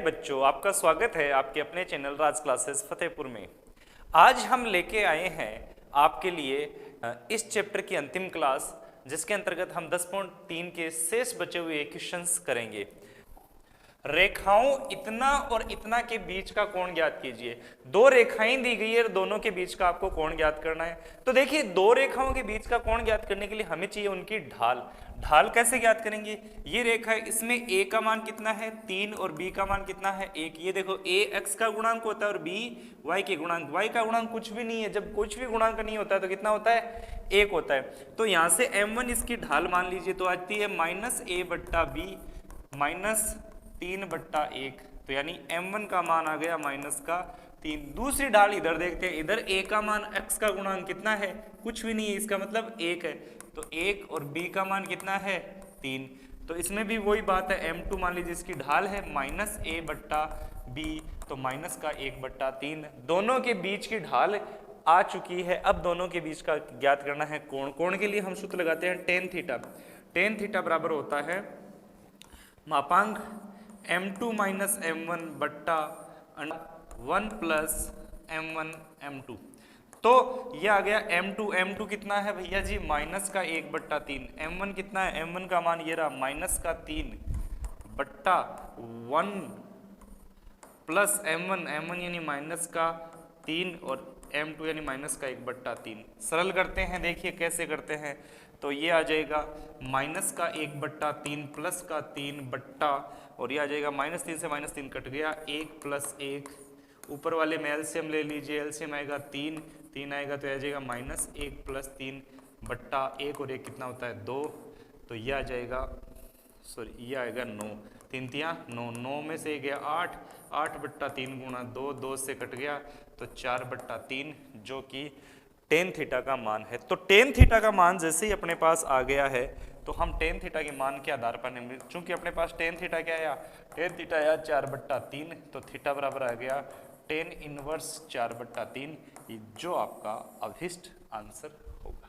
बच्चों, आपका स्वागत है आपके अपने चैनल राज क्लासेस फतेहपुर में। आज हम लेके आए हैं आपके लिए इस चैप्टर की अंतिम क्लास, जिसके अंतर्गत हम 10.3 के शेष बचे हुए क्वेश्चंस करेंगे। रेखाओं इतना और इतना के बीच का कोण ज्ञात कीजिए। दो रेखाएं दी गई है और दोनों के बीच का आपको कोण ज्ञात करना है। तो देखिए, दो रेखाओं के बीच का कोण ज्ञात करने के लिए हमें चाहिए उनकी ढाल। ढाल कैसे ज्ञात करेंगे? ये रेखा है, इसमें a का मान कितना है 3 और b का मान कितना है 1। ये देखो, a x का गुणांक होता है और b y के गुणांक। y का गुणांक कुछ भी नहीं है। जब कुछ भी गुणांक नहीं होता है तो कितना होता है? 1 होता है। तो यहाँ से m1 इसकी ढाल मान लीजिए तो आती है -a/b -3/1। तो यानी m1 का मान आ गया -3। दूसरी ढाल इधर देखते हैं। इधर a का मान x का गुणांक कितना है? कुछ भी नहीं है, इसका मतलब 1 है। तो 1 और b का मान कितना है? 3। तो इसमें भी वही बात है, m2 मान लीजिए इसकी ढाल है -a/b, तो माइनस का 1/3। दोनों के बीच की ढाल आ चुकी है। अब दोनों के बीच का ज्ञात करना है कोण। कोण के लिए हम सूत्र लगाते हैं टेन थीटा। टेन थीटा बराबर होता है मापांक m2 माइनस m1 बट्टा 1 प्लस m1 m2। तो ये आ गया m2 कितना है भैया जी? माइनस का 1/3। m1 कितना है? m1 का मान ये रहा -3 बट्टा 1 प्लस m1 यानी -3 और m2 यानी -1/3। सरल करते हैं, देखिए कैसे करते हैं। तो ये आ जाएगा -1/3 प्लस का 3 बट्टा, और ये आ जाएगा -3 से -3 कट गया, 1 + 1। ऊपर वाले में एलसीएम ले लीजिए, एलसीएम आएगा 3 आएगा तो आ जाएगा -1 + 3 बट्टा 1 और 1 कितना होता है? 2। तो ये आ जाएगा, सॉरी ये आएगा 9। 3 × 9, 9 में से गया 8, 8/3 गुणा 2, 2 से कट गया तो 4/3, जो कि टेन थीटा का मान है। तो टेन थीटा का मान जैसे ही अपने पास आ गया है तो हम टेन थीटा के मान के आधार पर निम्न, चूंकि अपने पास टेन थीटा क्या आया? टेन थीटा आया 4/3, तो थीटा बराबर आ गया टेन इनवर्स 4/3, जो आपका अभिष्ट आंसर होगा।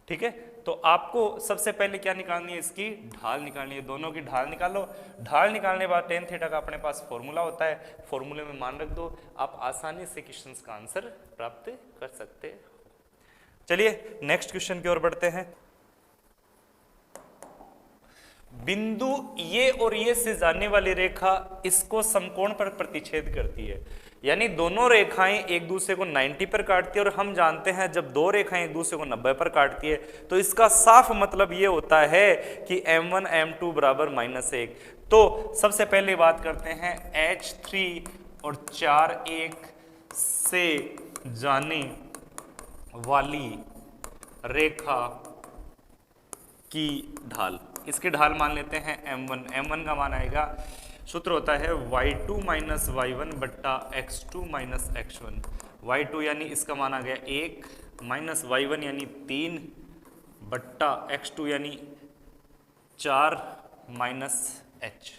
ठीक है, तो आपको सबसे पहले क्या निकालनी है? इसकी ढाल निकालनी है। दोनों की ढाल निकालो। ढाल निकालने के बाद टेन थीटा का अपने पास फॉर्मूला होता है, फॉर्मूले में मान रख दो। आप आसानी से क्वेश्चंस का आंसर प्राप्त कर सकते हो। चलिए नेक्स्ट क्वेश्चन की ओर बढ़ते हैं। बिंदु ये और ये से जाने वाली रेखा इसको समकोण पर प्रतिच्छेद करती है। यानी दोनों रेखाएं एक दूसरे को 90 पर काटती है, और हम जानते हैं जब दो रेखाएं एक दूसरे को 90 पर काटती है तो इसका साफ मतलब ये होता है कि m1 m2 बराबर -1। तो सबसे पहले बात करते हैं H3 और 4 1 से जाने वाली रेखा की ढाल। इसकी ढाल मान लेते हैं m1। m1 का मान आएगा, सूत्र होता है y2 माइनस y1 बट्टा x2 माइनस x1। y2 यानी इसका मान आ गया 1 माइनस y1 यानी 3 बट्टा x2 यानी 4 माइनस h।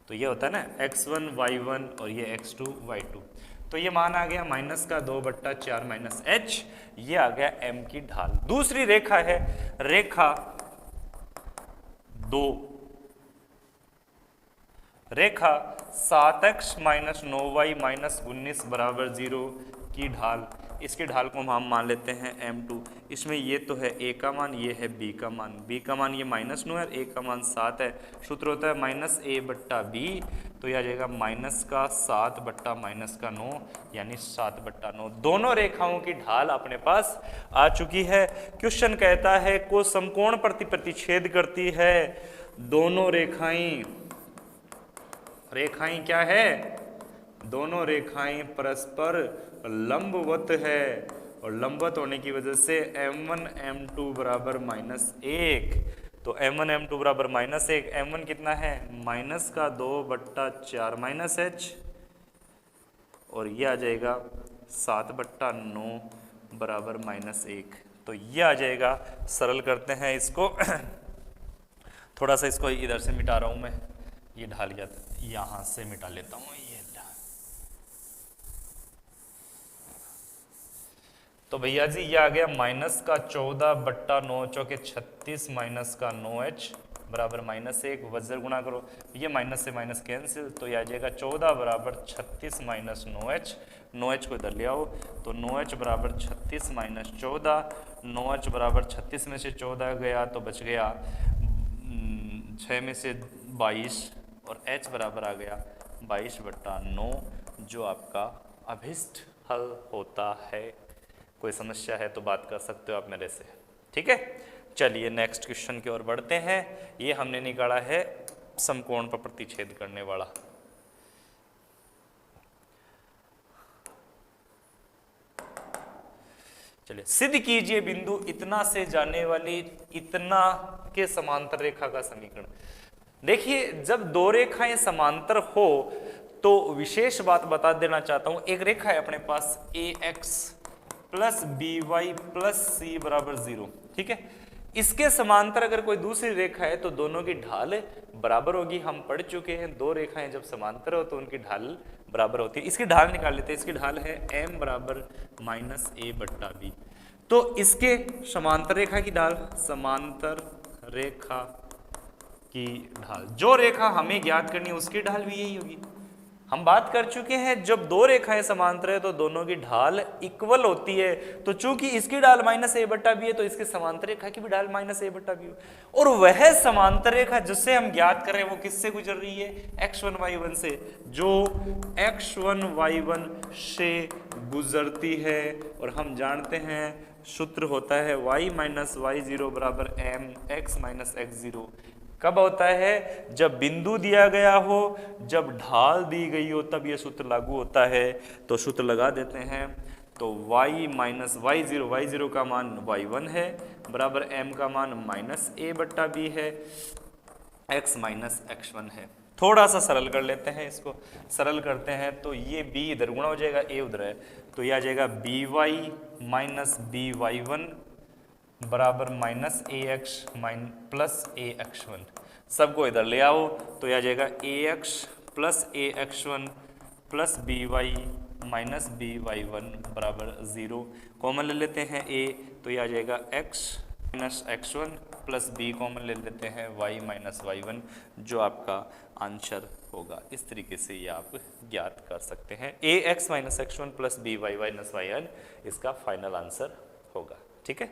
तो ये होता है ना x1 y1 और ये x2 y2। तो ये मान आ गया -2/4 माइनस h। ये आ गया m की ढाल। दूसरी रेखा है रेखा 2। रेखा 7x माइनस 9y माइनस 19 बराबर 0 की ढाल। इसकी ढाल को हम मान लेते हैं m2। इसमें ये तो है a का मान, ये है b का मान। b का मान ये -9 है, a का मान 7 है। सूत्र होता है -a/b, तो यह आ जाएगा -7/-9 यानी 7/9। दोनों रेखाओं की ढाल अपने पास आ चुकी है। क्वेश्चन कहता है को समकोण पर प्रतिच्छेद करती है। दोनों रेखाएं क्या है? दोनों रेखाएं परस्पर लंबवत है, और लंबवत होने की वजह से m1 m2 बराबर -1। तो m1 m2 बराबर -1। m1 कितना है? -2/4 माइनस h, और ये आ जाएगा 7/9 बराबर -1। तो ये आ जाएगा। सरल करते हैं इसको। थोड़ा सा इसको इधर से मिटा रहा हूं मैं, ये ढाल यहां से मिटा लेता हूं ये ढाल। तो भैया जी ये आ गया -14/9 चौके 36 -9h बराबर -1, वज्र गुणा करो, ये माइनस से माइनस कैंसिल, तो ये आ जाएगा 14 बराबर 36 माइनस 9h, 9h को इधर ले आओ, तो 9h बराबर 36 माइनस 14, 9h बराबर 36 में से 14 गया तो बच गया 6 में से 22 और h बराबर आ गया 22/9, जो आपका अभिष्ट हल होता है। कोई समस्या है तो बात कर सकते हो आप मेरे से, ठीक है। चलिए नेक्स्ट क्वेश्चन की ओर बढ़ते हैं। ये हमने निकाला है समकोण पर प्रतिच्छेद करने वाला। चलिए, सिद्ध कीजिए बिंदु इतना से जाने वाली इतना के समांतर रेखा का समीकरण। देखिए, जब दो रेखाएं समांतर हो तो विशेष बात बता देना चाहता हूं। एक रेखा है अपने पास ax plus by plus c बराबर 0, ठीक है। इसके समांतर अगर कोई दूसरी रेखा है तो दोनों की ढाल बराबर होगी। हम पढ़ चुके हैं, दो रेखाएं जब समांतर हो तो उनकी ढाल बराबर होती है। इसकी ढाल निकाल लेते हैं। इसकी ढाल है m बराबर -a/b। तो इसके समांतर रेखा की ढाल, समांतर रेखा की ढाल, जो रेखा हमें ज्ञात करनी है उसकी ढाल भी यही होगी। हम बात कर चुके हैं, जब दो रेखाएं समांतर है तो दोनों की ढाल इक्वल होती है। तो चूंकि इसकी ढाल -a/b है तो इसके समांतर रेखा की भी ढाल -a/b है। और वह समांतर रेखा जिससे हम ज्ञात कर रहे हैं वो किससे गुजर रही है? x1 y1 से। जो x1 y1 से गुजरती है, और हम जानते हैं सूत्र होता है y - y0 बराबर mx - x0। कब होता है? जब बिंदु दिया गया हो, जब ढाल दी गई हो, तब यह सूत्र लागू होता है। तो सूत्र लगा देते हैं। तो y - y0 का मान y1 है, बराबर m का मान -a/b है, x - x1 है। थोड़ा सा सरल कर लेते हैं इसको। सरल करते हैं तो ये b इधर गुणा हो जाएगा, a उधर है, तो यह आ जाएगा by - by1 बराबर -ax प्लस ax1। सबको इधर ले आओ तो यह आ जाएगा ax plus ax1 plus by minus by1 बराबर 0। कॉमन ले लेते हैं a, तो यह आ जाएगा x minus x1 plus b common ले लेते हैं y माइनस y1, जो आपका आंसर होगा। इस तरीके से ये आप ज्ञात कर सकते हैं। ax minus x1 plus by minus y1 इसका फाइनल आंसर होगा, ठीक है।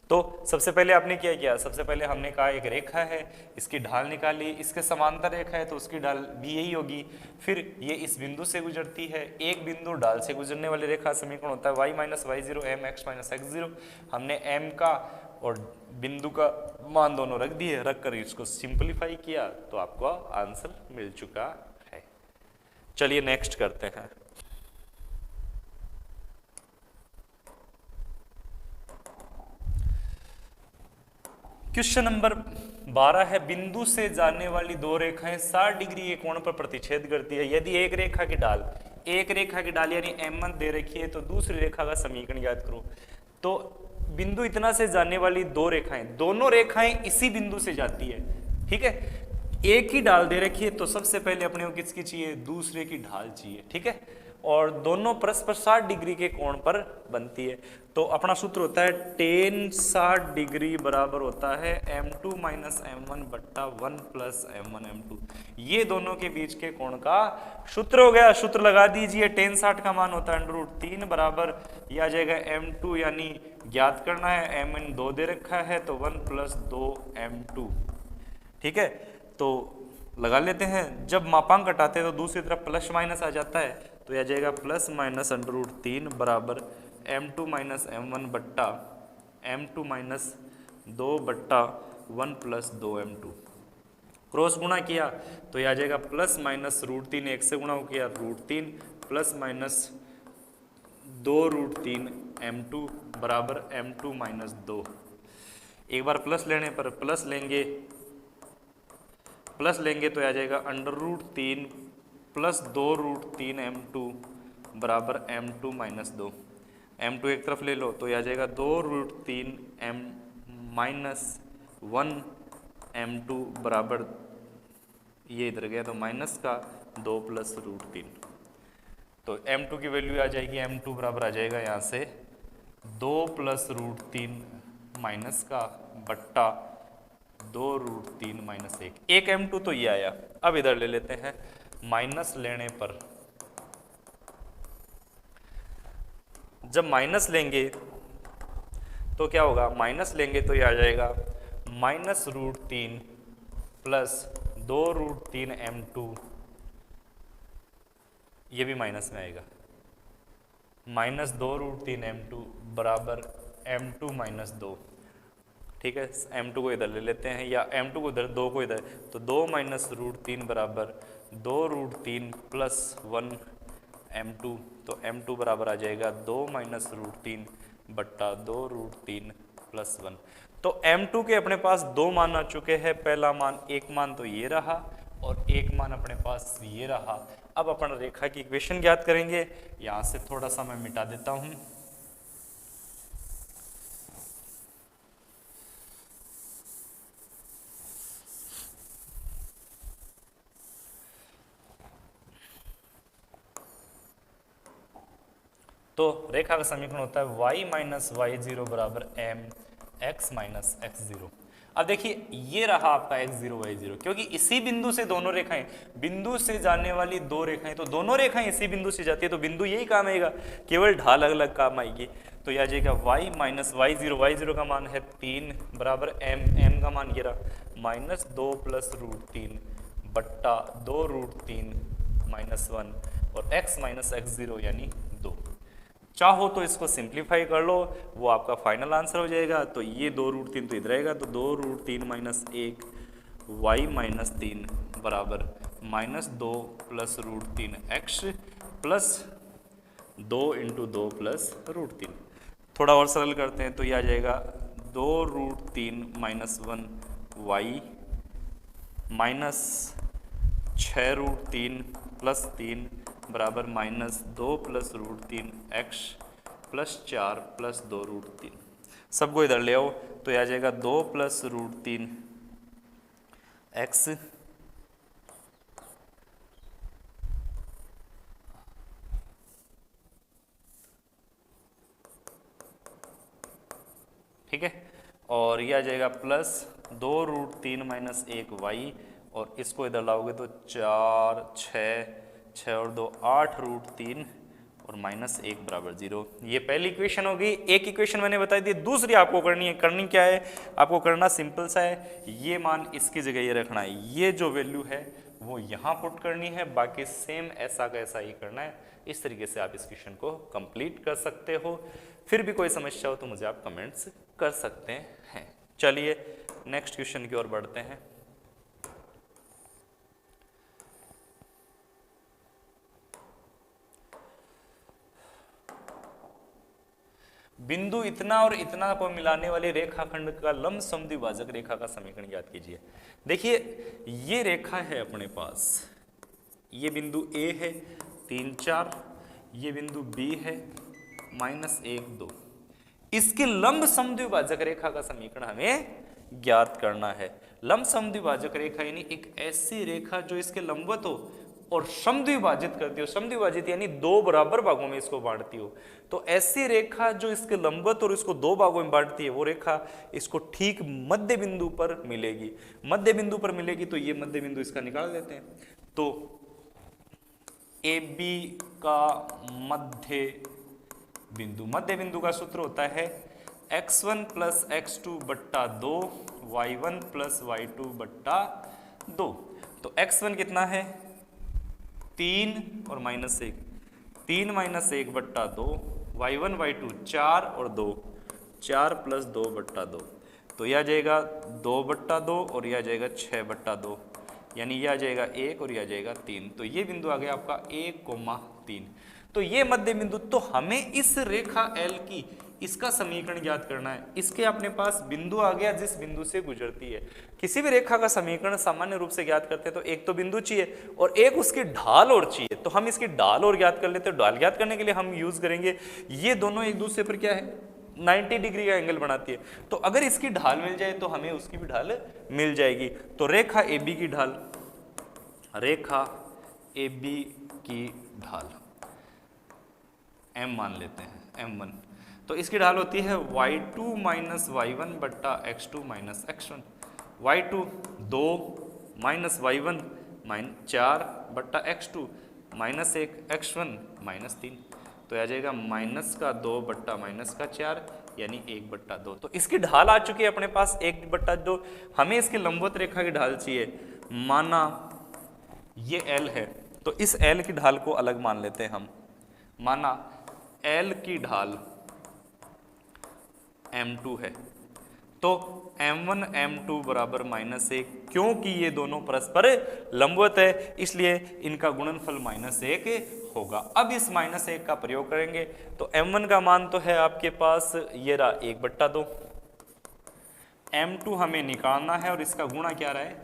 तो सबसे पहले आपने क्या किया? सबसे पहले हमने कहा एक रेखा है, इसकी ढाल निकाली, इसके समांतर रेखा है तो उसकी ढाल भी यही होगी। फिर ये इस बिंदु से गुजरती है, एक बिंदु ढाल से गुजरने वाली रेखा समीकरण होता है y - y0 mx - x0। हमने m का और बिंदु का मान दोनों रख दिए, रख कर इसको सिंपलीफाई किया तो आपको आंसर मिल चुका है। चलिए नेक्स्ट करते हैं। क्वेश्चन नंबर 12 है, बिंदु से जाने वाली दो रेखाएं 60 डिग्री के कोण पर प्रतिच्छेद करती है। यदि एक रेखा की ढाल यानी m1 दे रखी है तो दूसरी रेखा का समीकरण ज्ञात करो। तो बिंदु इतना से जाने वाली दो रेखाएं, दोनों रेखाएं इसी बिंदु से जाती है, ठीक है। एक ही ढाल दे रखी है तो सबसे पहले अपने को किसकी चाहिए? दूसरे की ढाल चाहिए, ठीक है। और दोनों परस्पर 60 डिग्री के कोण पर बनती है। तो अपना सूत्र होता है tan 60 डिग्री बराबर होता है m2 माइनस m1 बट्टा 1 प्लस m1 m2। ये दोनों के बीच के कोण का सूत्र हो गया। सूत्र लगा दीजिए। tan 60 का मान होता है √3 बराबर, यह आ जाएगा m2, यानी ज्ञात करना है, mn 2 दे रखा है तो 1 प्लस 2 m2, ठीक है। तो लगा लेते हैं। जब मापांक घटाते हैं तो दूसरी तरफ प्लस माइनस आ जाता है, तो यह जाएगा प्लस माइनस √3 बराबर m2 माइनस m1 बट्टा m2 माइनस 2 बट्टा 1 प्लस 2 m2। क्रॉस गुणा किया तो यह आ जाएगा प्लस माइनस √3, एक से गुणा हो किया √3 प्लस माइनस 2 √3 m2 बराबर m2 माइनस 2। एक बार प्लस लेने पर प्लस लेंगे तो आ जाएगा √3 प्लस 2 √3 m2 बराबर m2 माइनस 2। m2 एक तरफ ले लो तो यह आ जाएगा 2 √3 m माइनस 1 m2 बराबर, ये इधर गया तो माइनस का 2 प्लस √3। तो m2 की वैल्यू आ जाएगी, m2 बराबर आ जाएगा यहाँ से 2 प्लस √3 माइनस का बट्टा 2√3 माइनस 1 m2 तो ये आया। अब इधर ले लेते हैं, माइनस लेने पर, जब माइनस लेंगे तो क्या होगा, माइनस लेंगे तो ये आ जाएगा -√3 प्लस 2√3 m2, ये भी माइनस में आएगा, -2√3 m2 बराबर m2 - 2। ठीक है, m2 को इधर ले लेते हैं, या m2 को इधर, 2 को इधर, तो 2 - √3 बराबर 2√3 प्लस 1 m2, तो m2 बराबर आ जाएगा 2 - √3 बट्टा 2√3 प्लस 1। तो m2 के अपने पास दो मान आ चुके हैं, पहला मान, एक मान तो ये रहा और एक मान अपने पास ये रहा। अब अपन रेखा की इक्वेशन ज्ञात करेंगे। यहाँ से थोड़ा सा मैं मिटा देता हूँ। तो रेखा का समीकरण होता है y माइनस y0 बराबर m x माइनस x0। अब देखिए ये रहा आपका x0 y0, क्योंकि इसी बिंदु से दोनों रेखाएं, बिंदु से जाने वाली दो रेखाएं, तो दोनों रेखाएं इसी बिंदु से जाती है, तो बिंदु यही काम आएगा, केवल ढाल अलग अलग काम आएगी। तो यह आ जाएगा y माइनस y0 का मान है 3 बराबर m का मान ये रहा -2 प्लस √3 बट्टा 2√3 माइनस 1 और x माइनस x0 यानी 2। चाहो तो इसको सिंप्लीफाई कर लो, वो आपका फाइनल आंसर हो जाएगा। तो ये 2√3 तो इधर रहेगा, तो 2√3 माइनस 1 y माइनस 3 बराबर -2 प्लस √3 x प्लस 2 × 2 प्लस √3। थोड़ा और सरल करते हैं तो ये आ जाएगा 2√3 माइनस 1 y माइनस 6√3 प्लस 3 बराबर -2 प्लस √3 x प्लस 4 प्लस 2√3। सबको इधर ले आओ तो यह आ जाएगा 2 प्लस √3 x ठीक है, और यह आ जाएगा प्लस 2√3 माइनस 1 y, और इसको इधर लाओगे तो 4 6 और 2 8√3 और -1 बराबर 0। ये पहली इक्वेशन होगी। एक इक्वेशन मैंने बताई थी, दूसरी आपको करनी है। करनी क्या है, आपको करना सिंपल सा है, ये मान इसकी जगह ये रखना है, ये जो वैल्यू है वो यहाँ पुट करनी है, बाकी सेम ऐसा का ऐसा ही करना है। इस तरीके से आप इस क्वेश्चन को कंप्लीट कर सकते हो। फिर भी कोई समस्या हो तो मुझे आप कमेंट्स कर सकते हैं। चलिए नेक्स्ट क्वेश्चन की ओर बढ़ते हैं। बिंदु इतना और इतना को मिलाने वाले रेखाखंड का लंब समद्विभाजक रेखा का समीकरण ज्ञात कीजिए। देखिए ये रेखा है अपने पास, ये बिंदु A है 3 4, ये बिंदु B है -1 2। इसके लंब समद्विभाजक रेखा का समीकरण हमें ज्ञात करना है। लंब समद्विभाजक रेखा यानी एक ऐसी रेखा जो इसके लंबवत हो और समद्विभाजित करती हो। समद्विभाजित यानी दो बराबर भागों में इसको बांटती हो। तो ऐसी रेखा जो इसके लंबवत और इसको दो भागों में बांटती है, वो रेखा इसको ठीक मध्य बिंदु पर मिलेगी। मध्य बिंदु पर मिलेगी तो ये मध्य बिंदु इसका निकाल देते हैं। तो AB का मध्य बिंदु का सूत्र होता है x1 प्लस x2 बट्टा 2 y1 प्लस y2 बट्टा 2। तो x1 कितना है 3 और -1, 3 - 1 बट्टा 2, y1 y2 4 और 2, 4 प्लस 2 बट्टा 2। तो यह आ जाएगा 2 बट्टा 2 और यह आ जाएगा 6 बट्टा 2, यानी यह आ जाएगा 1 और यह आ जाएगा 3। तो ये बिंदु आ गया आपका 1,3। तो ये मध्य बिंदु, तो हमें इस रेखा L की इसका समीकरण ज्ञात करना है। इसके अपने पास बिंदु आ गया जिस बिंदु से गुजरती है। किसी भी रेखा का समीकरण सामान्य रूप से ज्ञात करते हैं तो एक तो बिंदु चाहिए और एक उसकी ढाल और चाहिए। तो हम इसकी ढाल और ज्ञात कर लेते हैं। ढाल ज्ञात करने के लिए हम यूज करेंगे, ये दोनों एक दूसरे पर क्या है 90 डिग्री का एंगल बनाती है। तो अगर इसकी ढाल मिल जाए तो हमें उसकी भी ढाल मिल जाएगी। तो रेखा AB की ढाल, रेखा AB की ढाल m मान लेते हैं m1। तो इसकी ढाल होती है y2 - y1 बट्टा x2 - x1। y2 2 minus y1 4 बट्टा x2 माइनस 1 x1 माइनस 3, तो आ जाएगा माइनस का 2 बट्टा माइनस का 4 यानी 1 बट्टा 2। तो इसकी ढाल आ चुकी है अपने पास 1 बट्टा 2। हमें इसकी लंबवत रेखा की ढाल चाहिए। माना ये L है तो इस L की ढाल को अलग मान लेते हैं हम। माना L की ढाल M2 है तो M1 M2 बराबर -1, क्योंकि ये दोनों परस्पर लंबवत है इसलिए इनका गुणनफल -1 होगा। अब इस -1 का प्रयोग करेंगे तो M1 का मान तो है आपके पास ये रहा 1 बट्टा 2, M2 हमें निकालना है और इसका गुणा क्या रहा है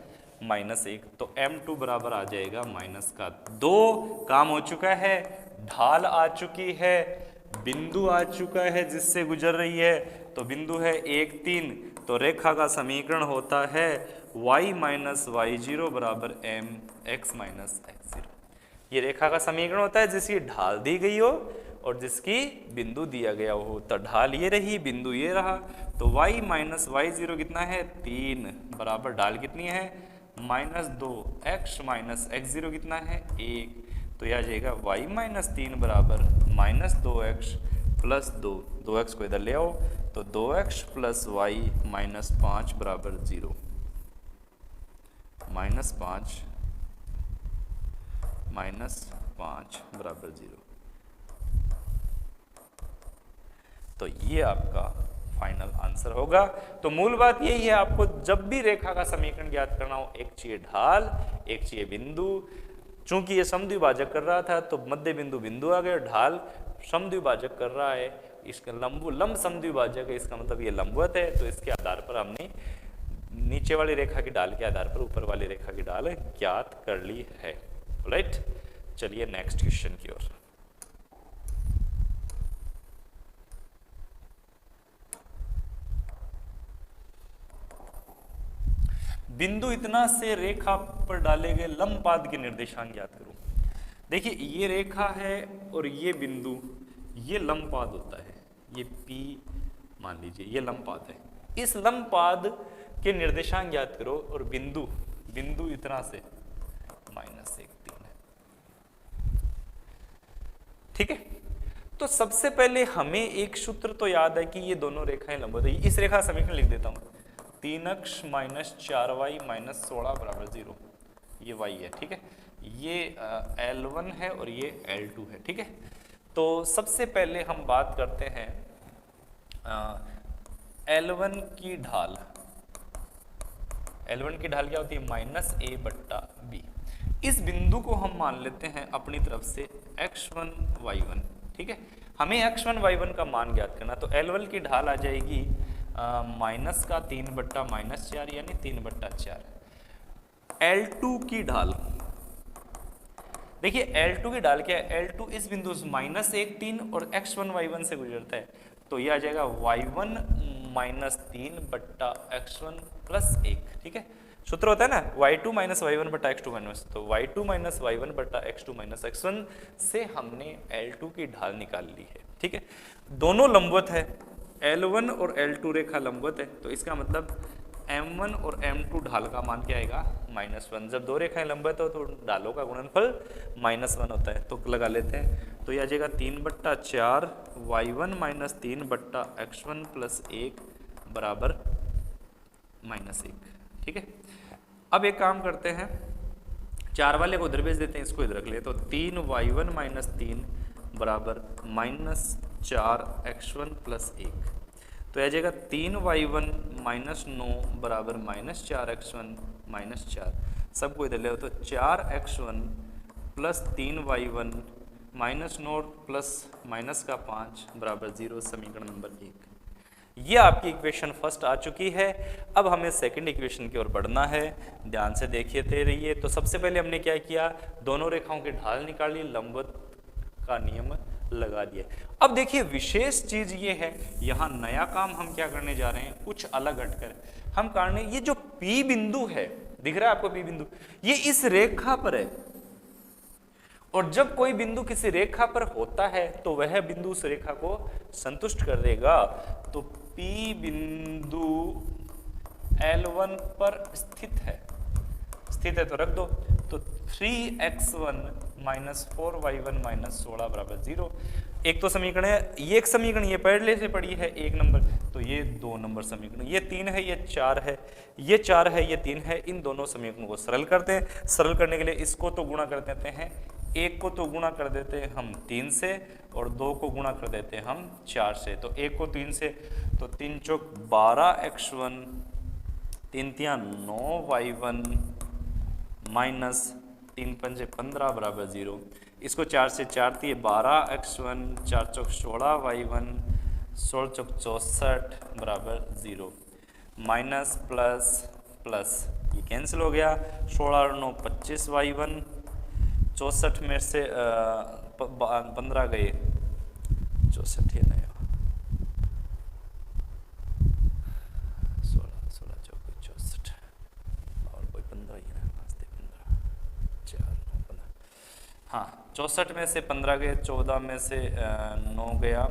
-1, तो M2 बराबर आ जाएगा माइनस का 2। काम हो चुका है, ढाल आ चुकी है, बिंदु आ चुका है जिससे गुजर रही है, तो बिंदु है 1 3, तो रेखा का समीकरण होता है y माइनस y0 बराबर mx माइनस x0। ये रेखा का समीकरण होता है जिसकी ढाल दी गई हो और जिसकी बिंदु दिया गया हो। तो ढाल ये रही, बिंदु ये रहा, तो y माइनस y0 कितना है 3 बराबर ढाल कितनी है -2, x माइनस x0 कितना है 1, तो यह आ जाएगा y माइनस 3 बराबर -2x प्लस 2, 2x को इधर ले आओ तो 2x प्लस y माइनस 5 बराबर 0, -5 बराबर 0। तो ये आपका फाइनल आंसर होगा। तो मूल बात यही है, आपको जब भी रेखा का समीकरण ज्ञात करना हो, एक चाहिए ढाल, एक चाहिए बिंदु। चूंकि ये समद्विभाजक कर रहा था तो मध्य बिंदु आ गया, ढाल समद्विभाजक कर रहा है, इसका लंब समद्विभाजक है, इसका मतलब ये लंबवत है। तो इसके आधार पर हमने नीचे वाली रेखा की ढाल के आधार पर ऊपर वाली रेखा की ढाल ज्ञात कर ली है। राइट, चलिए नेक्स्ट क्वेश्चन की ओर। बिंदु इतना से रेखा पर डाले गए लंब पाद के निर्देशांक ज्ञात करो। देखिए ये रेखा है और ये बिंदु, ये लंब पाद होता है, ये P मान लीजिए ये लंब पाद है। इस लंब पाद के निर्देशांक ज्ञात करो और बिंदु इतना से -1 3 है। ठीक है, तो सबसे पहले हमें एक सूत्र तो याद है कि ये दोनों रेखाएं लंबवत है। इस रेखा समीकरण लिख देता हूं, 3x माइनस 4y माइनस 16 बराबर 0, ये y है। ठीक है, ये L1 है और ये L2 है। ठीक है, तो सबसे पहले हम बात करते हैं L1 की ढाल। L1 की ढाल क्या होती है -a बट्टा b। इस बिंदु को हम मान लेते हैं अपनी तरफ से x1 y1। ठीक है, हमें x1 y1 का मान ज्ञात करना, तो L1 की ढाल आ जाएगी माइनस का 3 बट्टा -4 यानी 3 बट्टा 4। L2 की ढाल, देखिए L2 की ढाल क्या है, L2 इस बिंदु से -1 3 और x1 y1 से गुजरता है, तो यह आ जाएगा y1 -3 बट्टा x1 प्लस 1। ठीक है, सूत्र होता है ना y2 माइनस y1 बट्टा x2 माइनस, तो y2 माइनस y1 बट्टा x2 माइनस x1 से हमने L2 की ढाल निकाल ली है। ठीक है, दोनों लंबवत है, L1 और L2 रेखा लंबवत है, तो इसका मतलब M1 और M2 ढाल का मान क्या आएगा -1। जब दो रेखाएं लंबवत हो तो ढालों का गुणनफल -1 होता है, तो लगा लेते हैं, तो यह आ जाएगा 3 बट्टा 4 y1 माइनस 3 बट्टा x1 प्लस 1 बराबर -1। ठीक है, अब एक काम करते हैं, 4 वाले को उधर भेज देते हैं, इसको इधर रख ले, तो 3 y1 माइनस 3 बराबर -4 x1 प्लस 1, तो आ जाएगा 3 y1 माइनस 9 बराबर -4 x1 माइनस 4, सबको इधर ले आओ, तो 4 x1 plus 3 y1 minus 9 plus minus का 5 बराबर 0, समीकरण नंबर 1। ये आपकी इक्वेशन फर्स्ट आ चुकी है। अब हमें सेकंड इक्वेशन की ओर बढ़ना है, ध्यान से देखिए रहिए। तो सबसे पहले हमने क्या किया, दोनों रेखाओं की ढाल निकाली, लंबवत का नियम लगा दिया। अब देखिए विशेष चीज ये है, यहाँ नया काम हम क्या करने जा रहे हैं, कुछ अलग हटकर हम करने, ये जो P बिंदु है, दिख रहा है आपको P बिंदु, ये इस रेखा पर है, और जब कोई बिंदु किसी रेखा पर होता है तो वह बिंदु उस रेखा को संतुष्ट कर देगा। तो P बिंदु L1 पर स्थित है तो रख दो। तो 3x1 माइनस 4y1 माइनस 16 बराबर 0। एक तो समीकरण है, ये एक समीकरण ये पहले से पड़ी है 1 नंबर, तो ये 2 नंबर समीकरण, ये 3 है, ये 4 है, ये 4 है, ये 3 है। इन दोनों समीकरणों को सरल करते हैं। सरल करने के लिए इसको तो गुणा कर देते हैं, एक को तो गुणा कर देते हैं हम 3 से, और 2 को गुणा कर देते हैं हम 4 से। तो एक को 3 से, तो 3 चौक 12x1, 3 तिया 9y1 माइनस 3 पंजे 15 बराबर 0। इसको 4 से 4 दिए 12x1, 4 चौक 16y1, 16 चौक 64 बराबर 0। माइनस प्लस प्लस ये कैंसिल हो गया, 16 और 9 25y1, 64 में से 15 गए 64 है ना, 16 16 चौक 64 और कोई 15 ही ना, 15 4 9 15, हाँ 64 में से 15 गए, 14 में से 9 गया,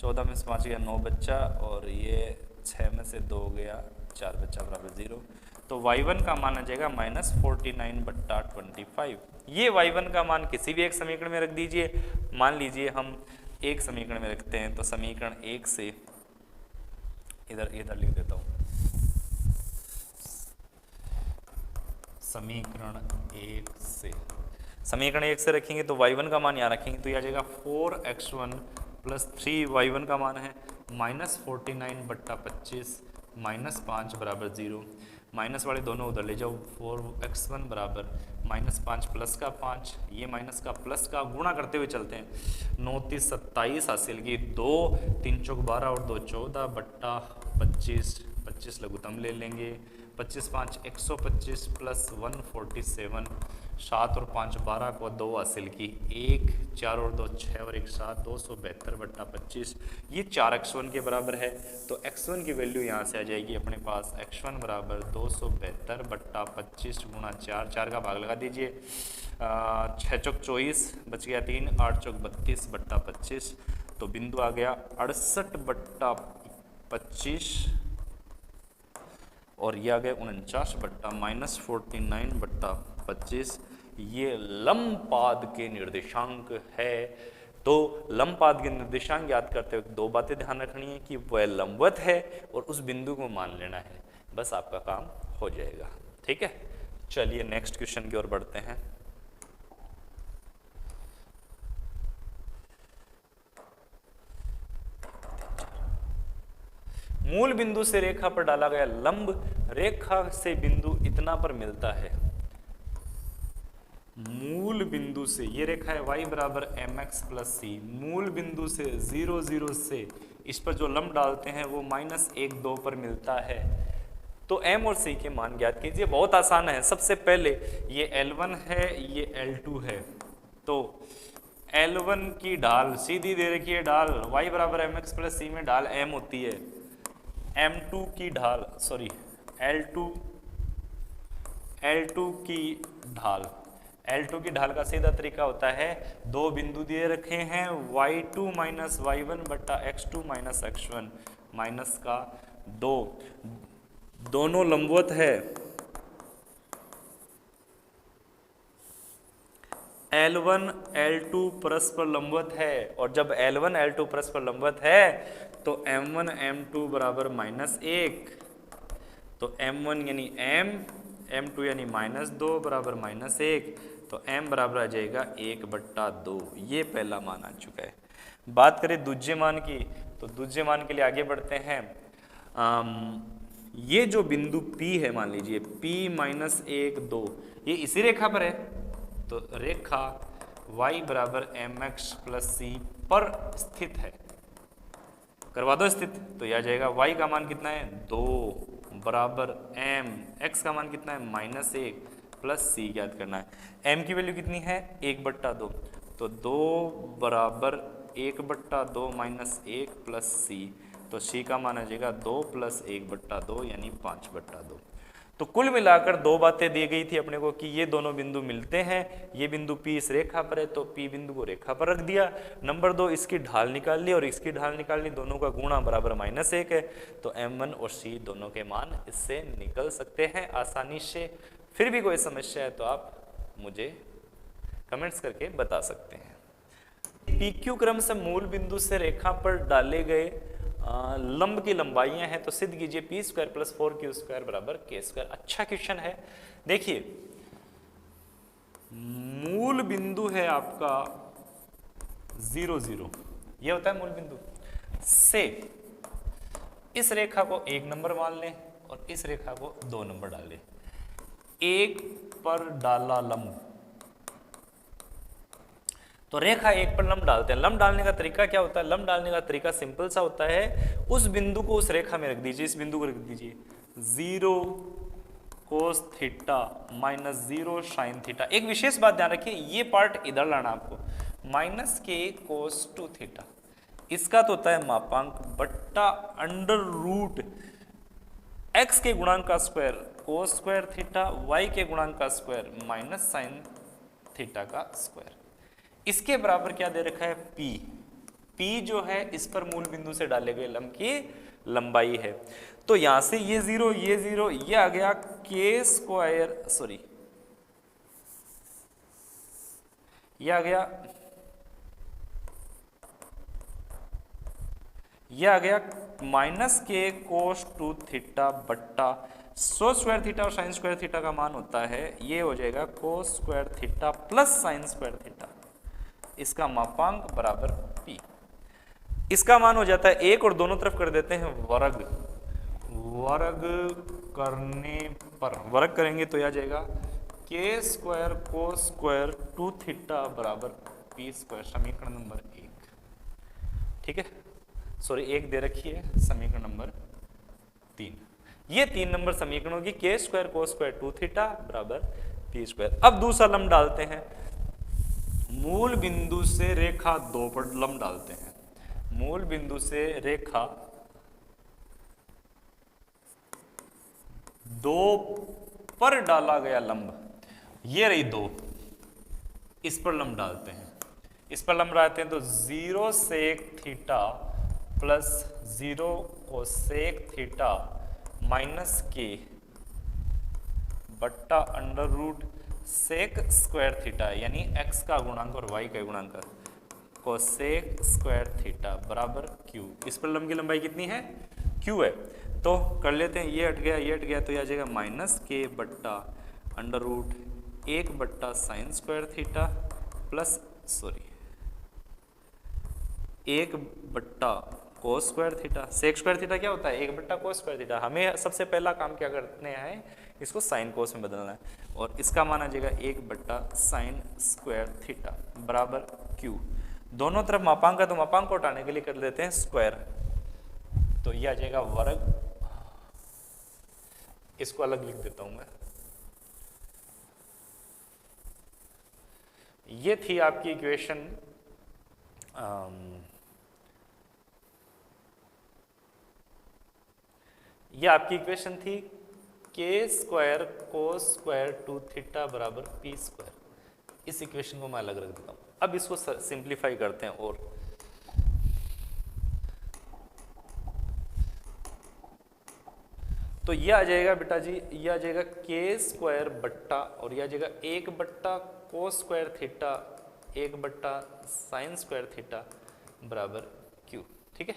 14 में से 5 गया 9 बच्चा, और ये 6 में से 2 गया 4 बच्चा बराबर 0। तो y1 का मान आ जाएगा माइनस 49/25। ये y1 का मान किसी भी एक समीकरण में रख दीजिए। मान लीजिए हम एक समीकरण में रखते हैं, तो समीकरण 1 से इधर लिख देता हूँ, समीकरण 1 से रखेंगे तो y1 का मान यहाँ रखेंगे, तो यह आ जाएगा 4x1 प्लस 3y1 का मान है माइनस 49/25 माइनस 5 बराबर 0। माइनस वाले दोनों उधर ले जाओ, 4x1 बराबर माइनस 5 प्लस का 5, ये माइनस का प्लस का गुणा करते हुए चलते हैं। 9 30 27 हासिल की, 2 3 चौक 12 और 2 14 बट्टा 25, 25 लघुत्तम ले लेंगे, 25 5 125 प्लस 147, 7 और 5 12 को 2 हासिल की, 1 4 और 2 6 और 1 7, 272/25। ये 4x1 के बराबर है। तो x1 की वैल्यू यहाँ से आ जाएगी अपने पास, x1 बराबर 272/25 गुणा 4, 4 का भाग लगा दीजिए, 6 चौक 24 बच गया 3, 8 चौक 32/25। तो बिंदु आ गया 68/25, और यह आ गया 49/-49/25। ये लंबपाद के निर्देशांक है। तो लंबपाद के निर्देशांक याद करते हुए 2 बातें ध्यान रखनी है कि वह लंबवत है और उस बिंदु को मान लेना है, बस आपका काम हो जाएगा। ठीक है, चलिए नेक्स्ट क्वेश्चन की ओर बढ़ते हैं। मूल बिंदु से रेखा पर डाला गया लंब रेखा से बिंदु इतना पर मिलता है। मूल बिंदु से, ये रेखा है y बराबर mx प्लस सी, मूल बिंदु से 0 0 से इस पर जो लंब डालते हैं वो -1 2 पर मिलता है। तो m और c के मान ज्ञात कीजिए। बहुत आसान है। सबसे पहले ये L1 है, ये L2 है, तो L1 की ढाल सीधी दे रखी है, ढाल y बराबर mx प्लस सी में ढाल m होती है। M2 की ढाल, सॉरी L2 की ढाल, L2 की ढाल का सीधा तरीका होता है, 2 बिंदु दिए रखे हैं, y2 माइनस y1 बट्टा x2 माइनस x1 माइनस का 2, दोनों लंबवत है। L1 L2 परस्पर लंबवत है, और जब L1 L2 परस्पर लंबवत है तो M1 M2 बराबर -1, तो M1 यानी m, M2 यानी -2 बराबर -1, तो m बराबर आ जाएगा 1/2। ये पहला मान आ चुका है। बात करें दूसरे मान की, तो दूसरे मान के लिए आगे बढ़ते हैं। ये जो बिंदु P है, मान लीजिए P -1 2, ये इसी रेखा पर है, तो रेखा y बराबर mx प्लस सी पर स्थित है। करवा दो स्थित, तो यह आ जाएगा y का मान कितना है 2 बराबर m, x का मान कितना है -1 प्लस c ज्ञात करना है। m की वैल्यू कितनी है 1/2, तो 2 बराबर 1/2 -1 प्लस c, तो c का मान आ जाएगा 2 + 1/2 यानी 5/2। तो कुल मिलाकर दो बातें दी गई थी अपने को कि ये दोनों बिंदु मिलते हैं, ये बिंदु P इस रेखा पर है तो P बिंदु को रेखा पर रख दिया। नंबर 2, इसकी ढाल निकाल ली और इसकी ढाल निकाल ली, दोनों का गुणा बराबर -1 है, तो M1 और C दोनों के मान इससे निकल सकते हैं आसानी से। फिर भी कोई समस्या है तो आप मुझे कमेंट्स करके बता सकते हैं। PQ क्रम से मूल बिंदु से रेखा पर डाले गए लंब की लंबाइयां हैं, तो सिद्ध कीजिए P² + 4Q² = K²। अच्छा क्वेश्चन है। देखिए मूल बिंदु है आपका 0 0, ये होता है मूल बिंदु से इस रेखा को 1 नंबर मान लें और इस रेखा को 2 नंबर डाल लें। 1 पर डाला लंब, तो रेखा 1 पर लंब डालते हैं। लंब डालने का तरीका क्या होता है? लंब डालने का तरीका सिंपल सा होता है, उस बिंदु को उस रेखा में रख दीजिए, इस बिंदु को रख दीजिए 0 cos θ -0 sin θ। एक विशेष बात ध्यान रखिए, ये पार्ट इधर लाना आपको, -k cos 2θ इसका तो होता है मापांक बट्टा √, x के गुणांक का स्क्वायर cos² θ, y के गुणांक का स्क्वायर -sin θ का स्क्वायर। इसके बराबर क्या दे रखा है? P जो है इस पर मूल बिंदु से डाले गए लंब की लंबाई है। तो यहां से ये 0 ये आ गया K², ये आ गया -k cos 2θ बट्टा sec² θ और sin² θ का मान होता है, ये हो जाएगा cos² θ प्लस sin² θ, इसका मापांक बराबर P। इसका मान हो जाता है 1 और दोनों तरफ कर देते हैं वर्ग। वर्ग करने पर वर्ग करेंगे तो आ जाएगा k² cos² 2θ बराबर P², समीकरण नंबर 1। ठीक है, सॉरी 1 दे रखी है, समीकरण नंबर 3। ये 3 नंबर समीकरणों की k² cos² 2θ बराबर P²। अब दूसरा लंब डालते हैं, मूल बिंदु से रेखा 2 पर लंब डालते हैं। मूल बिंदु से रेखा 2 पर डाला गया लंब, ये रही 2, इस पर लंब डालते हैं। इस पर लंब डालते हैं तो 0 sec θ प्लस 0 cosec θ -k बट्टा √sec² θ, यानी x का गुणांक और y का गुणांक cosec² θ बराबर q। इस पर लंब की लंबाई कितनी है? q है। तो कर लेते हैं, ये हट गया तो यह आ जाएगा -k बट्टा √1 बट्टा sin² θ प्लस 1 बट्टा cos² θ। sec² θ क्या होता है? 1 बट्टा cos² θ। हमें सबसे पहला काम क्या करने हैं, इसको साइन कोस में बदलना है, और इसका मान आ जाएगा 1 बट्टा sin² θ बराबर q। दोनों तरफ मापांक है तो मापांक को हटाने के लिए कर लेते हैं स्क्वायर, तो ये आ जाएगा वर्ग। इसको अलग लिख देता हूं मैं। ये थी आपकी इक्वेशन ये आपकी इक्वेशन थी k² cos² 2θ बराबर P²। इस इक्वेशन को मैं अलग रख देता हूं। अब इसको सिंप्लीफाई करते हैं, और तो ये आ जाएगा बेटा जी, ये आ जाएगा k² बट्टा और ये आ जाएगा 1 बट्टा cos² θ 1 बट्टा sin² θ बराबर q। ठीक है,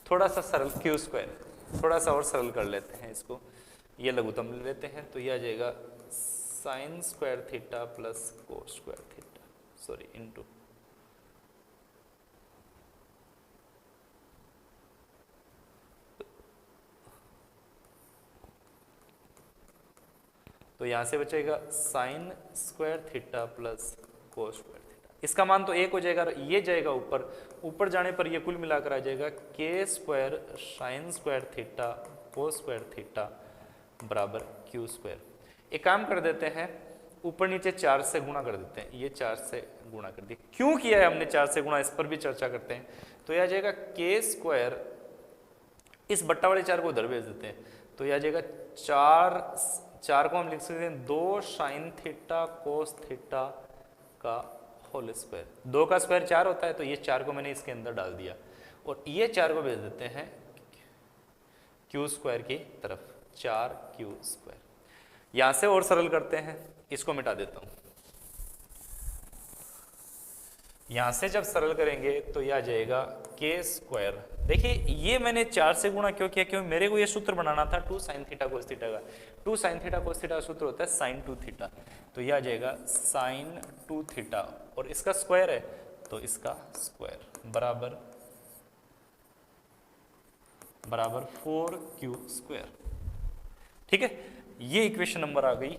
थोड़ा सा सरल q², थोड़ा सा और सरल कर लेते हैं इसको, ये लघुत्तम ले लेते हैं, तो यह आ जाएगा sin² θ प्लस cos² θ इंटू तो यहां से बचेगा sin² θ प्लस cos² θ। इसका मान तो 1 हो जाएगा, ये जाएगा ऊपर, ऊपर जाने पर ये कुल मिलाकर आ जाएगा k² sin² θ cos² θ बराबर q²। एक काम कर देते हैं, ऊपर नीचे 4 से गुणा कर देते हैं, ये 4 से गुणा कर दिया। क्यों किया है हमने 4 से गुणा, इस पर भी चर्चा करते हैं। तो यह आ जाएगा k², इस बट्टा वाले 4 को उधर भेज देते हैं, तो यह आ जाएगा 4 को हम लिख सकते हैं 2 साइन थीटा कोस थीटा का होल स्क्वायर। 2 का स्क्वायर 4 होता है, तो ये 4 को मैंने इसके अंदर डाल दिया और ये 4 को भेज देते हैं क्यू स्क्वायर की तरफ, 4q स्क्वायर। यहां से और सरल करते हैं, इसको मिटा देता हूं। यहां से जब सरल करेंगे तो यह आ जाएगा k स्क्वायर। देखिए ये मैंने 4 से गुणा क्यों किया, क्योंकि मेरे को ये सूत्र बनाना था 2 साइन थीटा कोस थीटा का। 2 साइन थीटा कोस थीटा का सूत्र होता है साइन 2 थीटा, तो यह आ जाएगा साइन 2 थीटा और इसका स्क्वायर है तो इसका स्क्वायर बराबर 4q स्क्वायर। ठीक है, ये इक्वेशन नंबर आ गई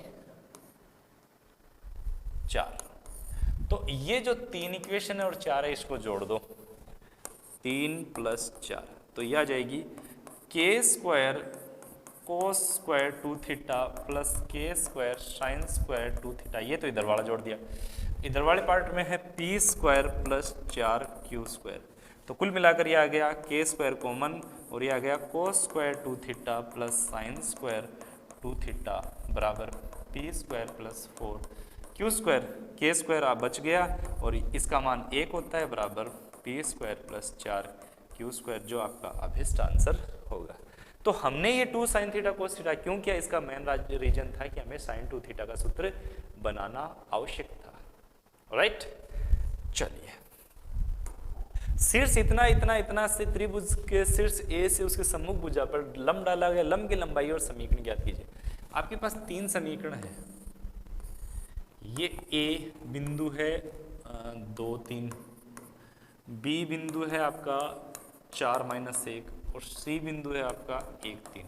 4। तो ये जो 3 इक्वेशन है और 4 है, इसको जोड़ दो, 3 + 4, तो यह आ जाएगी k square cos square 2 theta plus k square sine square 2 theta. ये तो इधर वाला जोड़ दिया, इधर वाले पार्ट में है p square plus 4q square. तो कुल मिलाकर ये आ गया k स्क्वायर कॉमन और ये आ गया cos square 2 theta plus sine square 2 theta बराबर p square plus 4q square. k square आप बच गया और इसका मान 1 होता है बराबर p square plus 4q square, जो आपका अभिष्ट आंसर होगा। तो हमने ये 2 साइन थीटा कोस थीटा क्यों किया, इसका मेन रीजन था कि हमें साइन 2 थीटा का सूत्र बनाना आवश्यक था। राइट, चलिए शीर्ष इतना इतना इतना से त्रिभुज के शीर्ष ए से उसके सम्मुख भुजा पर लंब डाला गया, लंब की लंबाई और समीकरण ज्ञात कीजिए। आपके पास 3 समीकरण है, ये ए बिंदु है 2 3, बी बिंदु है आपका 4 - 1 और सी बिंदु है आपका 1 3।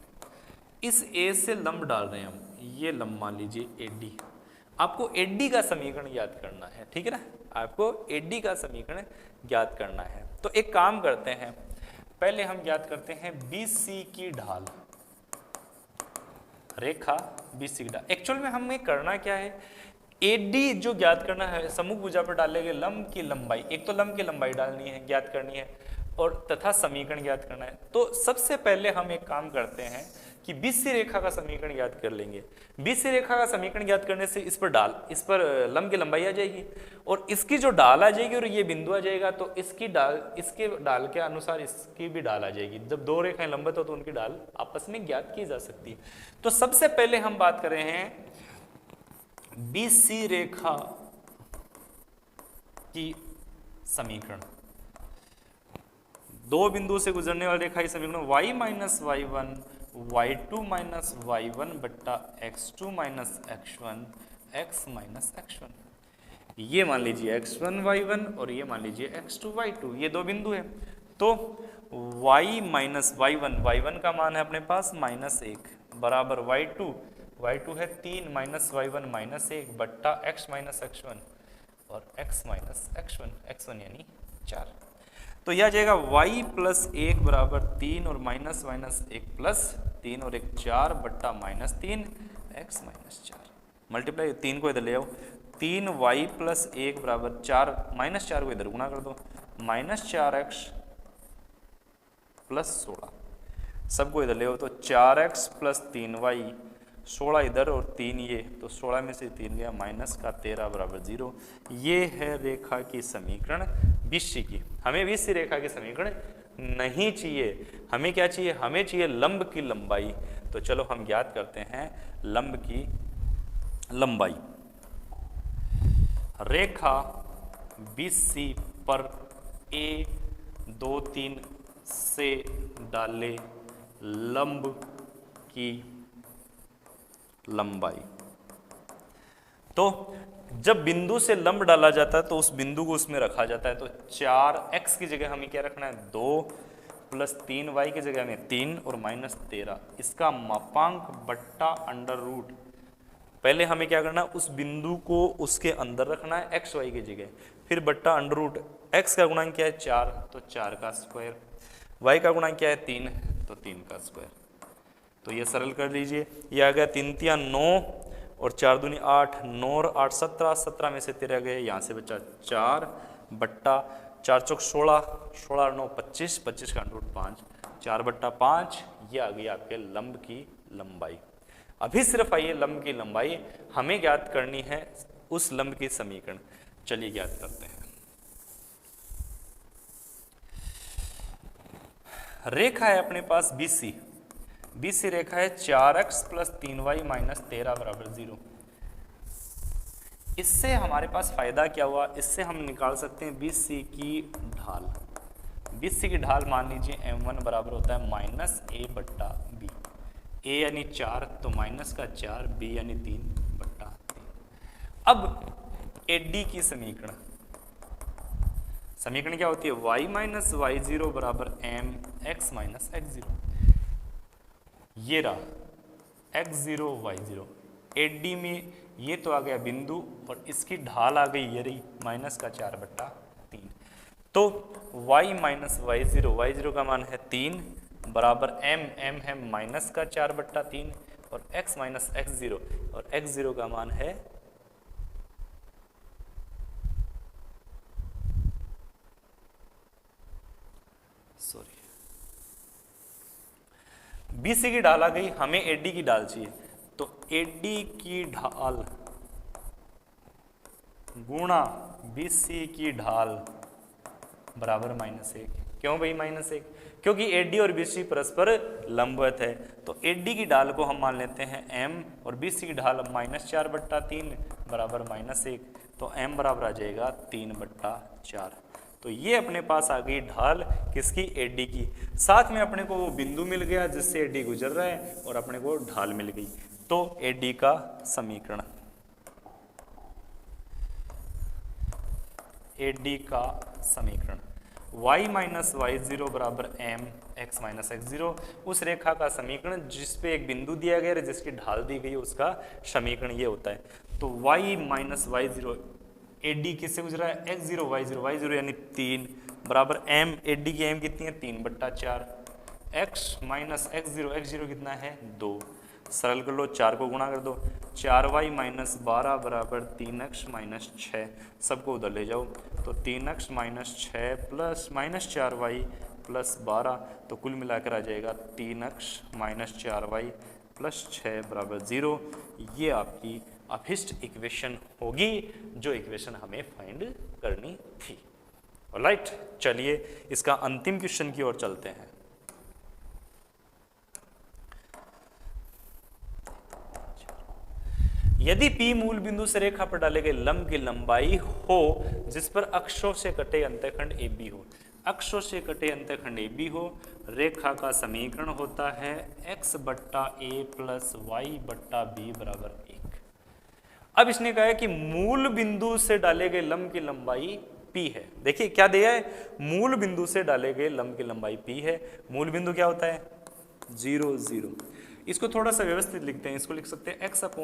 इस ए से लंब डाल रहे हैं हम, ये लंब मान लीजिए एडी। आपको एडी का समीकरण ज्ञात करना है, ठीक है ना, आपको एडी का समीकरण ज्ञात करना है। तो एक काम करते हैं, पहले हम ज्ञात करते हैं BC की ढाल, रेखा BC की ढाल। एक्चुअल में हमें करना क्या है, एडी जो ज्ञात करना है, सम्मुख भुजा पर डाले गए लंब की लंबाई, एक तो लंब की लंबाई डालनी है, ज्ञात करनी है और तथा समीकरण ज्ञात करना है। तो सबसे पहले हम एक काम करते हैं कि BC रेखा का समीकरण ज्ञात कर लेंगे। BC रेखा का समीकरण ज्ञात करने से इस पर लंब की लंबाई आ जाएगी और इसकी जो ढाल आ जाएगी और ये बिंदु आ जाएगा, तो इसकी ढाल, इसके ढाल के अनुसार इसकी भी ढाल आ जाएगी। जब 2 रेखाएं लंबवत हो तो उनकी ढाल आपस में ज्ञात की जा सकती है। तो सबसे पहले हम बात कर रहे हैं BC रेखा की समीकरण। 2 बिंदु से गुजरने वाली रेखा की समीकरण y - y1 y2 - y1 बट्टा x2 - x1 x - x1। ये मान लीजिए x1 y1 और ये मान लीजिए x2 y2, ये 2 बिंदु है। तो y - y1 का मान है अपने पास -1 बराबर y2 है 3 - y1 -1 बट्टा x - x1 और x - x1 यानी 4। तो यह आ जाएगा y + 1 बराबर 3 और -1 + 3 और 1 4 बट्टा -3 x - 4। मल्टीप्लाई 3 को इधर ले आओ, 3y + 1 बराबर 4, -4 को इधर गुणा कर दो, -4x + 16, सबको इधर ले आओ तो 4x + 3y, 16 इधर और 3 ये, तो 16 में से 3 गया -13 बराबर 0। ये है रेखा की समीकरण BC की। हमें BC रेखा की समीकरण नहीं चाहिए, हमें क्या चाहिए, हमें चाहिए लंब की लंबाई। तो चलो हम ज्ञात करते हैं लंब की लंबाई। रेखा BC पर A 2 3 से डाले लंब की लंबाई। तो जब बिंदु से लंब डाला जाता है तो उस बिंदु को उसमें रखा जाता है। तो 4x की जगह हमें क्या रखना है, 2 + 3y की जगह हमें 3 और -13, इसका मापांक बट्टा √ पहले हमें क्या करना है, उस बिंदु को उसके अंदर रखना है x y की जगह, फिर बट्टा √ x का गुणांक क्या है 4, तो 4 का स्क्वायर, y का गुणांक क्या है 3, तो 3 का स्क्वायर। तो ये सरल कर लीजिए, ये आ गया 3 × 9 और 4 दूनी 8, 9 और 8 17, 17 में से 13 गए, यहाँ से बचा 4 बट्टा 4 चौक 16, 16 और 9 25, 25 का √ 5, 4 बट्टा 5, ये आ गई आपके लंब की लंबाई। अभी सिर्फ आइए लंब की लंबाई हमें ज्ञात करनी है, उस लंब की समीकरण चलिए ज्ञात करते हैं। रेखा है अपने पास BC, BC रेखा है 4x + 3y - 13 = 0। इससे हमारे पास फायदा क्या हुआ, इससे हम निकाल सकते हैं BC की ढाल। BC की ढाल मान लीजिए m1 बराबर होता है -a/b। a यानी 4 तो माइनस का 4, b यानी 3/3। अब AD की समीकरण क्या होती है, y - y0 = mx - x0। ये रहा x0 y0, AD में ये तो आ गया बिंदु और इसकी ढाल आ गई ये रही -4/3। तो y - y0 का मान है 3 बराबर m है -4/3 और x - x0 और x0 का मान है BC की ढाल आ गई, हमें AD की ढाल चाहिए, तो AD की ढाल गुणा BC की ढाल बराबर -1। क्यों भाई -1? क्योंकि AD और BC परस्पर लंबवत है। तो AD की ढाल को हम मान लेते हैं m और BC की ढाल -4/3 बराबर -1, तो m बराबर आ जाएगा 3/4। तो ये अपने पास आ गई ढाल किसकी, AD की। साथ में अपने को वो बिंदु मिल गया जिससे AD गुजर रहा है और अपने को ढाल मिल गई। तो AD का समीकरण, AD का समीकरण y - y0 = mx - x0, उस रेखा का समीकरण जिस पे एक बिंदु दिया गया है जिसकी ढाल दी गई है उसका समीकरण ये होता है। तो y - y0 AD किससे गुजरा है, x0 y0 यानी 3 बराबर m, AD की m कितनी है 3/4, x - x0 कितना है 2, सरल कर लो, 4 को गुणा कर दो, 4y - 12 बराबर 3x - 6, सबको उधर ले जाओ, तो 3x - 6 प्लस -4y प्लस 12, तो कुल मिलाकर आ जाएगा 3x - 4y प्लस 6 बराबर 0। ये आपकी अभिष्ट इक्वेशन होगी जो इक्वेशन हमें फाइंड करनी थी। ऑलराइट, चलिए इसका अंतिम क्वेश्चन की ओर चलते हैं। यदि P मूल बिंदु से रेखा पर डाले गए लंब की लंबाई हो जिस पर अक्षों से कटे अंतःखंड AB हो, अक्षों से कटे अंतःखंड AB हो, रेखा का समीकरण होता है x/a + y/b = 1। अब इसने कहा है कि मूल बिंदु से डाले गए लंब की लंबाई P है। देखिए क्या दिया है, मूल बिंदु से डाले गए लंब की लंबाई P है। मूल बिंदु क्या होता है 0 0। इसको थोड़ा सा व्यवस्थित लिखते हैं, इसको लिख सकते हैं x/a +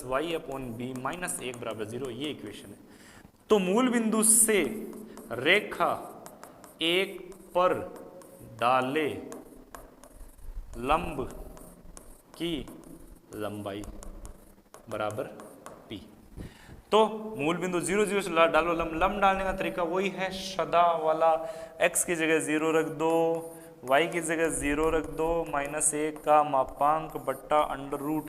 y/b - 1 = 0। ये इक्वेशन है। तो मूल बिंदु से रेखा 1 पर डाले लंब की लंबाई बराबर P। तो मूल बिंदु 0 0 से डालो लंब डालने का तरीका वही है सदा वाला, x की जगह 0 रख दो, y की जगह 0 रख दो, -1 का मापांक बट्टा √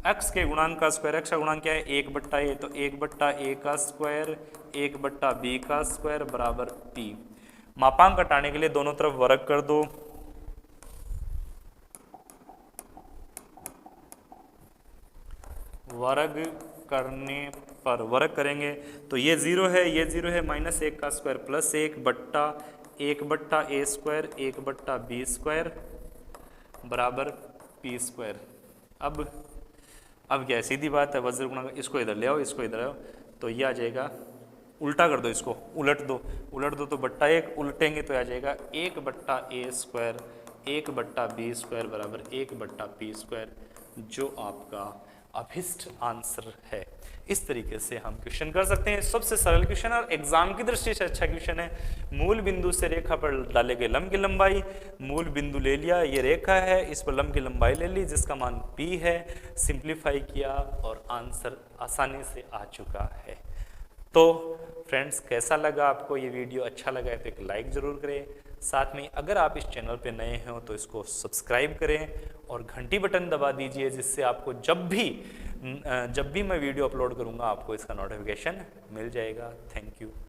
x के गुणांक का स्क्वायर, x का गुणांक क्या है 1/a, तो 1/a का स्क्वायर 1/b का स्क्वायर बराबर P। मापांक हटाने के लिए दोनों तरफ वर्ग कर दो, वर्ग करने पर वर्ग करेंगे तो ये 0 है, ये 0 है, -1 का square plus 1/a square 1/b square बराबर P स्क्वायर। अब क्या है, सीधी बात है, वज्र गुणा, इसको इधर ले आओ, इसको इधर आओ, तो ये आ जाएगा, उल्टा कर दो, इसको उलट दो तो /1 उलटेंगे तो आ जाएगा 1/a स्क्वायर 1/b स्क्वायर बराबर 1/p स्क्वायर, जो आपका अभिष्ट आंसर है। इस तरीके से हम क्वेश्चन कर सकते हैं। सबसे सरल क्वेश्चन और एग्जाम की दृष्टि से अच्छा क्वेश्चन है। मूल बिंदु से रेखा पर डाले गए लंब की लंबाई, मूल बिंदु ले लिया, ये रेखा है, इस पर लंब की लंबाई ले ली जिसका मान P है, सिंप्लीफाई किया और आंसर आसानी से आ चुका है। तो फ्रेंड्स कैसा लगा आपको ये वीडियो, अच्छा लगा है तो एक लाइक जरूर करें, साथ में अगर आप इस चैनल पे नए हैं तो इसको सब्सक्राइब करें और घंटी बटन दबा दीजिए, जिससे आपको जब भी मैं वीडियो अपलोड करूँगा आपको इसका नोटिफिकेशन मिल जाएगा। Thank you.